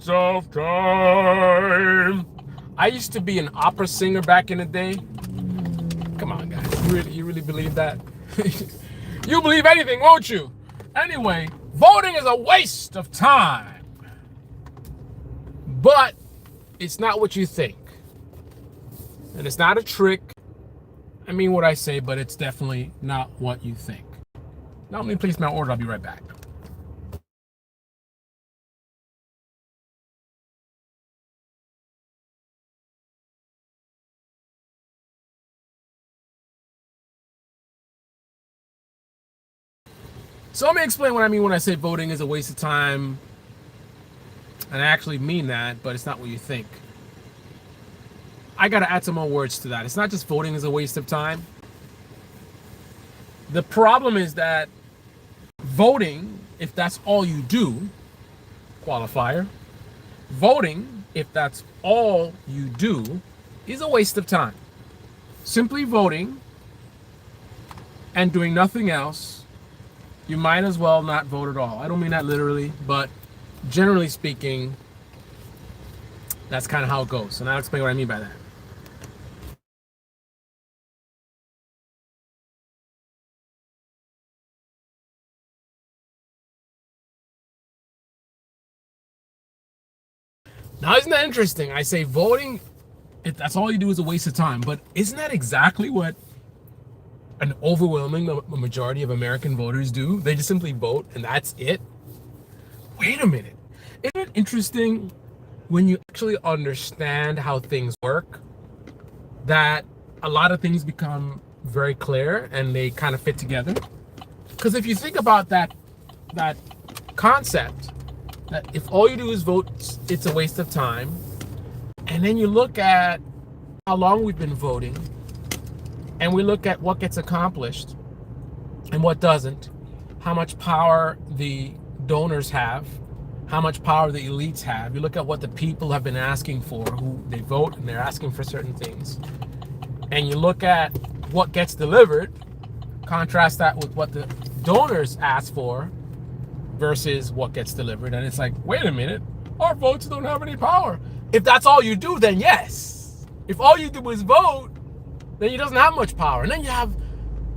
waste of time. I used to be an opera singer back in the day. Come on, guys. You really believe that? You believe anything, won't you? Anyway, voting is a waste of time. But it's not what you think. And it's not a trick. I mean what I say, but it's definitely not what you think. Now let me place my order. I'll be right back. So let me explain what I mean when I say voting is a waste of time. And I actually mean that, but it's not what you think. I got to add some more words to that. It's not just voting is a waste of time. The problem is that voting, if that's all you do, qualifier, voting, if that's all you do, is a waste of time. Simply voting and doing nothing else, you might as well not vote at all. I don't mean that literally, but generally speaking, that's kind of how it goes. And I'll explain what I mean by that. Now, isn't that interesting? I say voting, if that's all you do is a waste of time. But isn't that exactly what an overwhelming majority of American voters do? They just simply vote and that's it. Wait a minute. Isn't it interesting when you actually understand how things work, that a lot of things become very clear and they kind of fit together? Because if you think about that concept, that if all you do is vote, it's a waste of time, and then you look at how long we've been voting, and we look at what gets accomplished and what doesn't, how much power the donors have, how much power the elites have. You look at what the people have been asking for, who they vote and they're asking for certain things, and you look at what gets delivered, contrast that with what the donors ask for versus what gets delivered, and it's like, wait a minute, our votes don't have any power. If that's all you do, then yes. If all you do is vote, then he doesn't have much power. And then you have,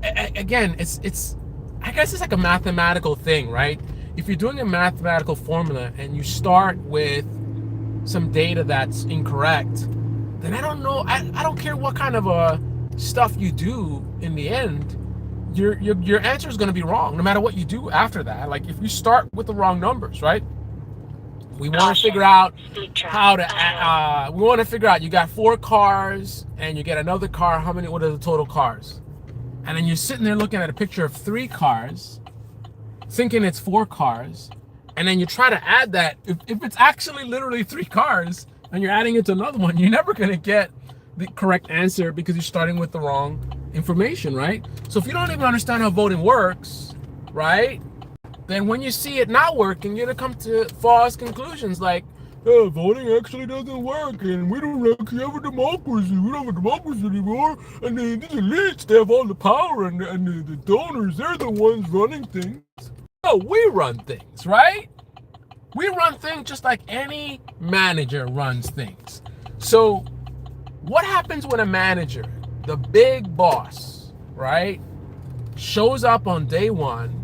again, it's I guess it's like a mathematical thing, right? If you're doing a mathematical formula and you start with some data that's incorrect, then I don't know, I don't care what kind of stuff you do in the end, your answer is going to be wrong no matter what you do after that. Like if you start with the wrong numbers, right? We want to figure out how to we want to figure out, you got 4 cars and you get another car, what are the total cars? And then you're sitting there looking at a picture of 3 cars thinking it's 4 cars, and then you try to add that. If it's actually literally 3 cars and you're adding it to another one, you're never going to get the correct answer because you're starting with the wrong information, right? So if you don't even understand how voting works, right, then when you see it not working, you're gonna come to false conclusions like, oh, voting actually doesn't work, and we don't actually have a democracy. We don't have a democracy anymore, and these elites, they have all the power, and the donors, they're the ones running things. No, we run things, right? We run things just like any manager runs things. So what happens when a manager, the big boss, right, shows up on day one,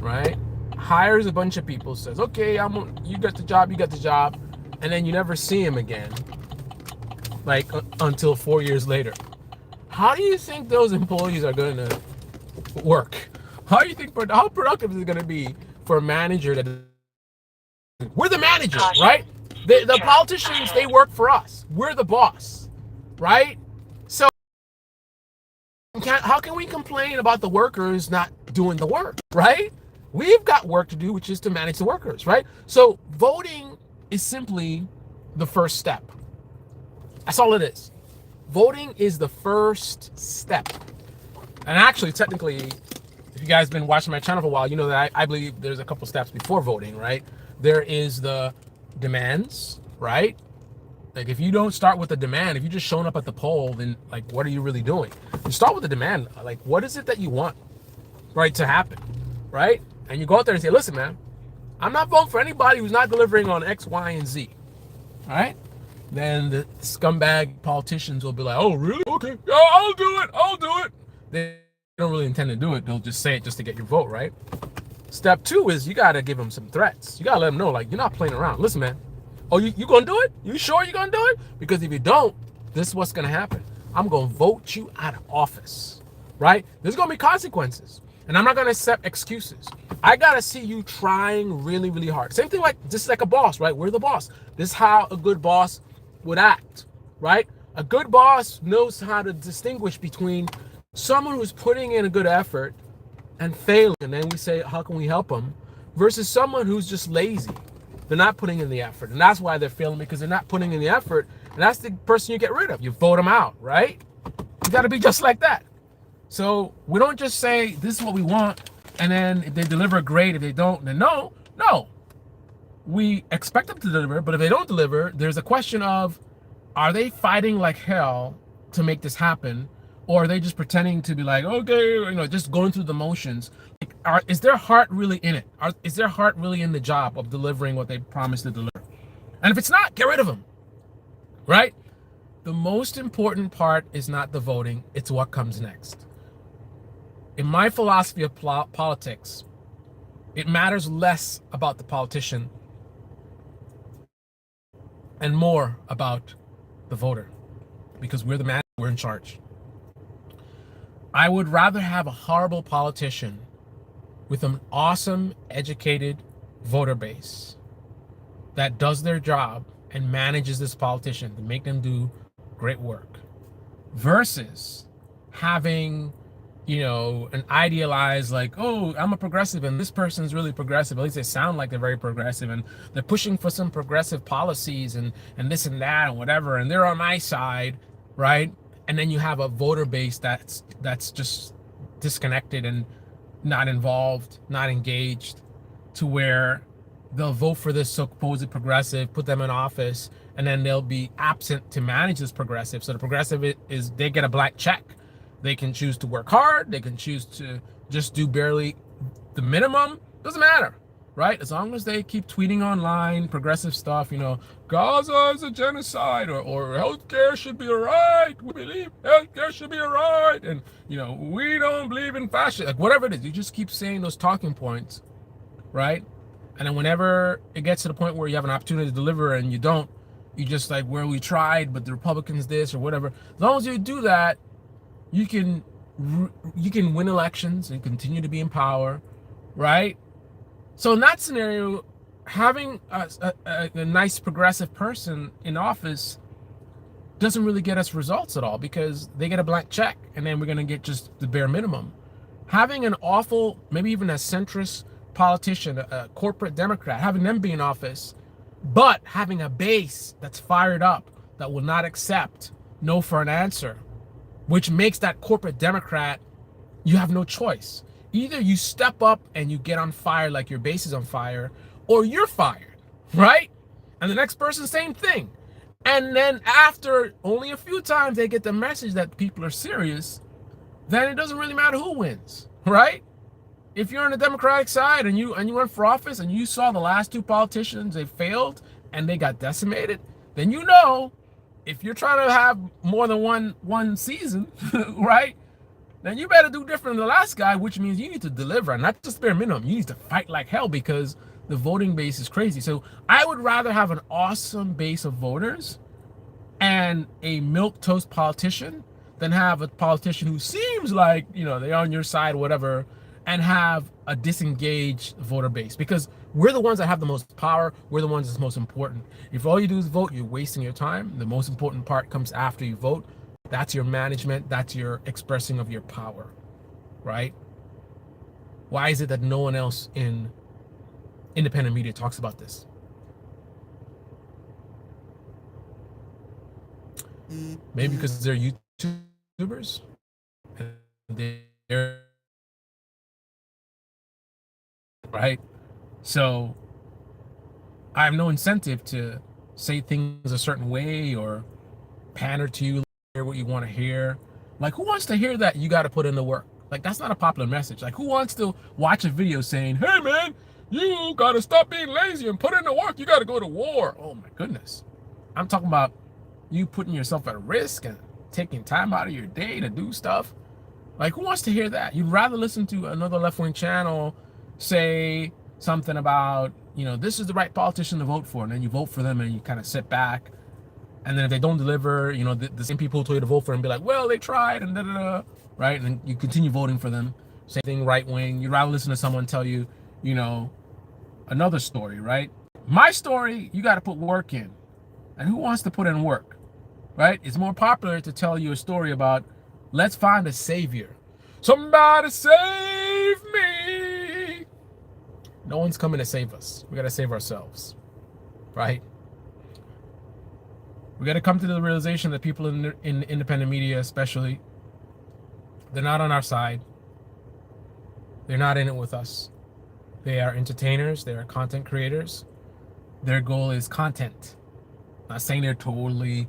right, hires a bunch of people, says, okay, you got the job, and then you never see him again, like until 4 years later? How do you think those employees are going to work? How productive is it going to be for a manager that we're the managers, right? The politicians, they work for us. We're the boss, right? So how can we complain about the workers not doing the work, right? We've got work to do, which is to manage the workers, right? So voting is simply the first step. That's all it is. Voting is the first step. And actually, technically, if you guys have been watching my channel for a while, you know that I believe there's a couple steps before voting, right? There is the demands, right? Like if you don't start with the demand, if you're just showing up at the poll, then like, what are you really doing? You start with the demand. Like, what is it that you want, right, to happen, right? And you go out there and say, listen, man, I'm not voting for anybody who's not delivering on X, Y, and Z. All right? Then the scumbag politicians will be like, oh, really? Okay, yeah, I'll do it. I'll do it. They don't really intend to do it. They'll just say it just to get your vote, right? Step 2 is you got to give them some threats. You got to let them know, like, you're not playing around. Listen, man. Oh, you going to do it? You sure you're going to do it? Because if you don't, this is what's going to happen. I'm going to vote you out of office, right? There's going to be consequences. And I'm not going to accept excuses. I got to see you trying really, really hard. Same thing like, just like a boss, right? We're the boss. This is how a good boss would act, right? A good boss knows how to distinguish between someone who's putting in a good effort and failing, and then we say, how can we help them? Versus someone who's just lazy. They're not putting in the effort, and that's why they're failing, because they're not putting in the effort, and that's the person you get rid of. You vote them out, right? You got to be just like that. So we don't just say, this is what we want, and then if they deliver, great. If they don't, then no. We expect them to deliver, but if they don't deliver, there's a question of, are they fighting like hell to make this happen? Or are they just pretending to be like, okay, just going through the motions? Like, is their heart really in it? Is their heart really in the job of delivering what they promised to deliver? And if it's not, get rid of them, right? The most important part is not the voting, it's what comes next. In my philosophy of politics, it matters less about the politician and more about the voter, because we're the man, we're in charge. I would rather have a horrible politician with an awesome, educated voter base that does their job and manages this politician to make them do great work, versus having, an idealized, like, oh, I'm a progressive and this person's really progressive. At least they sound like they're very progressive and they're pushing for some progressive policies and this and that and whatever, and they're on my side, right? And then you have a voter base that's just disconnected and not involved, not engaged, to where they'll vote for this supposed progressive, put them in office, and then they'll be absent to manage this progressive. So the progressive is they get a black check. They can choose to work hard. They can choose to just do barely the minimum. Doesn't matter, right? As long as they keep tweeting online progressive stuff, Gaza is a genocide, or healthcare should be all right. We believe healthcare should be all right. And, we don't believe in fascism. Like, whatever it is, you just keep saying those talking points, right? And then whenever it gets to the point where you have an opportunity to deliver and you don't, you just like, well, we tried, but the Republicans this or whatever. As long as you do that, you can win elections and continue to be in power, right? So in that scenario, having a nice progressive person in office doesn't really get us results at all, because they get a blank check and then we're going to get just the bare minimum. Having an awful, maybe even a centrist politician, a corporate Democrat, having them be in office, but having a base that's fired up, that will not accept no for an answer, which makes that corporate Democrat, you have no choice. Either you step up and you get on fire like your base is on fire, or you're fired, right? And the next person, same thing. And then after only a few times they get the message that people are serious, then it doesn't really matter who wins, right? If you're on the Democratic side and you run for office and you saw the last two politicians, they failed and they got decimated, then if you're trying to have more than one season, right, then you better do different than the last guy, which means you need to deliver, and not just bare minimum. You need to fight like hell, because the voting base is crazy. So I would rather have an awesome base of voters and a milquetoast politician than have a politician who seems like, they're on your side, whatever, and have a disengaged voter base, because we're the ones that have the most power. We're the ones that's most important. If all you do is vote, you're wasting your time. The most important part comes after you vote. That's your management. That's your expressing of your power, right? Why is it that no one else in independent media talks about this? Maybe because they're YouTubers and they're right. So I have no incentive to say things a certain way or pander to you, hear what you want to hear. Like, who wants to hear that you got to put in the work? Like, that's not a popular message. Like, who wants to watch a video saying, hey man, You got to stop being lazy and put in the work. You got to go to war. Oh my goodness. I'm talking about you putting yourself at risk and taking time out of your day to do stuff. Like, who wants to hear that? You'd rather listen to another left-wing channel say something about, this is the right politician to vote for, and then you vote for them and you kind of sit back. And then if they don't deliver, the same people who told you to vote for them be like, well, they tried and da-da-da, right? And then you continue voting for them. Same thing, right-wing. You'd rather listen to someone tell you, another story, right? My story, you got to put work in. And who wants to put in work, right? It's more popular to tell you a story about, let's find a savior. Somebody save me. No one's coming to save us. We got to save ourselves, right? We got to come to the realization that people in independent media, especially, they're not on our side. They're not in it with us. They are entertainers. They are content creators. Their goal is content. I'm not saying they're totally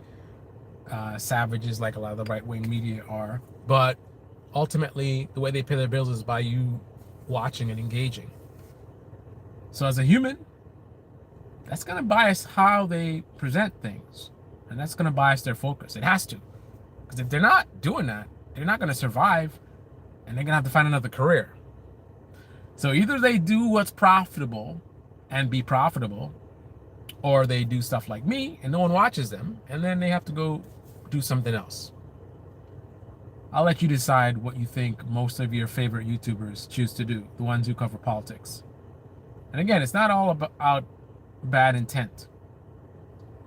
savages like a lot of the right-wing media are, but ultimately the way they pay their bills is by you watching and engaging. So as a human, that's going to bias how they present things, and that's going to bias their focus. It has to, because if they're not doing that, they're not going to survive, and they're going to have to find another career. So either they do what's profitable and be profitable, or they do stuff like me and no one watches them, and then they have to go do something else. I'll let you decide what you think most of your favorite YouTubers choose to do, the ones who cover politics. And again, it's not all about bad intent,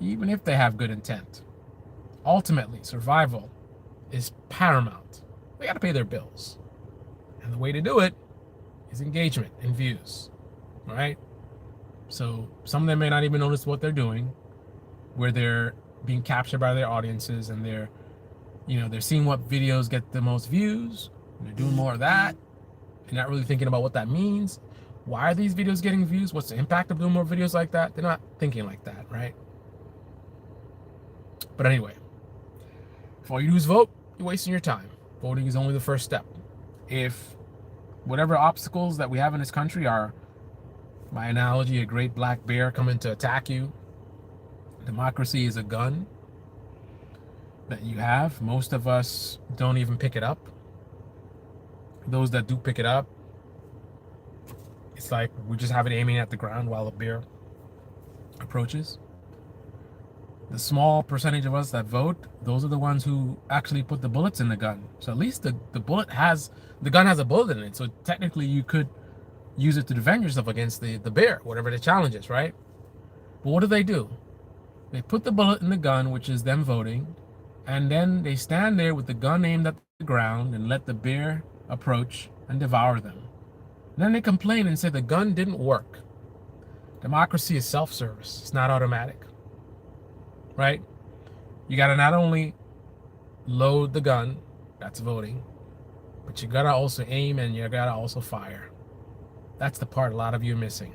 even if they have good intent. Ultimately, survival is paramount. They got to pay their bills. And the way to do it is engagement and views, right? So some of them may not even notice what they're doing, where they're being captured by their audiences, and they're seeing what videos get the most views, and they're doing more of that, and not really thinking about what that means. Why are these videos getting views? What's the impact of doing more videos like that? They're not thinking like that, right? But anyway, if all you do is vote, you're wasting your time. Voting is only the first step. If whatever obstacles that we have in this country are, by analogy, a great black bear coming to attack you, democracy is a gun that you have. Most of us don't even pick it up. Those that do pick it up, it's like we just have it aiming at the ground while the bear approaches. The small percentage of us that vote, those are the ones who actually put the bullets in the gun. So at least the gun has a bullet in it. So technically you could use it to defend yourself against the bear, whatever the challenge is, right? But what do? They put the bullet in the gun, which is them voting, and then they stand there with the gun aimed at the ground and let the bear approach and devour them. And then they complain and say the gun didn't work. Democracy is self-service. It's not automatic, right? You got to not only load the gun, that's voting, but you got to also aim and you got to also fire. That's the part a lot of you are missing.